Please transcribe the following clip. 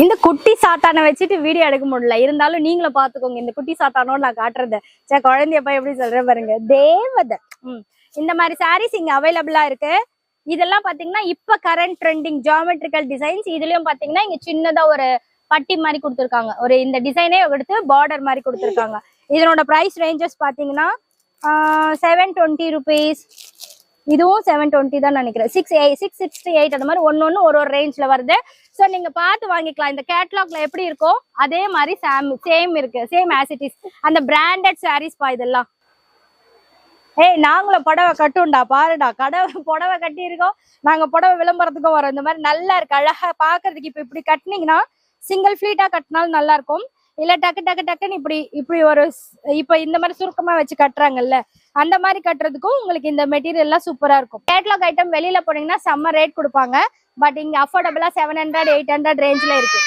இந்த குட்டி சாத்தானை வச்சுட்டு வீடியோ எடுக்க முடியல, இருந்தாலும் நீங்களும் பாத்துக்கோங்க. இந்த குட்டி சாத்தானோட நான் காட்டுறது குழந்தையப்பா எப்படி சொல்றேன் பாருங்க, தேவதை. இந்த மாதிரி சாரீஸ் இங்க அவைலபிளா இருக்கு. இதெல்லாம் பாத்தீங்கன்னா இப்ப கரண்ட் ட்ரெண்டிங் ஜியோமெட்ரிக்கல் டிசைன்ஸ். இதுலயும் பாத்தீங்கன்னா இங்க சின்னதா ஒரு பட்டி மாதிரி கொடுத்துருக்காங்க. ஒரு இந்த டிசைனே எடுத்து பார்டர் மாதிரி கொடுத்துருக்காங்க. இதனோட பிரைஸ் ரேஞ்சஸ் பாத்தீங்கன்னா 720 rupees. இதுவும் 720 தான் நினைக்கிறேன். 668 அந்த மாதிரி ஒன்னொன்னு ஒரு ரேஞ்ச்ல வருது. ஸோ நீங்க பார்த்து வாங்கிக்கலாம். இந்த கேட்லாக்ல எப்படி இருக்கோ அதே மாதிரி சேம் இருக்கு, சேம் ஆஸ் இட் இஸ். அந்த பிராண்டட் சாரீஸ் பா இதெல்லாம். நாங்களும் புடவை கட்டுண்டா, பாருடா புடவை கட்டி இருக்கோம். நாங்க புடவை விளம்பரத்துக்கும் வரோம். இந்த மாதிரி நல்லா இருக்கு, அழகா பாக்குறதுக்கு. இப்படி கட்டினீங்கன்னா சிங்கிள் ஃபிளீட்டா கட்டினாலும் நல்லா இருக்கும். இல்ல டக்கு டக்கு டக்குன்னு இப்படி ஒரு இப்ப இந்த மாதிரி சுருக்கமா வச்சு கட்டுறாங்கல்ல, அந்த மாதிரி கட்டுறதுக்கும் உங்களுக்கு இந்த மெட்டீரியல் எல்லாம் சூப்பரா இருக்கும். கேட்லாக் ஐட்டம் வெளியில போனீங்கன்னா செம்ம ரேட் கொடுப்பாங்க. பட் இங்க அஃபோர்டபுளா 700 800 ரேஞ்ச்ல இருக்கு.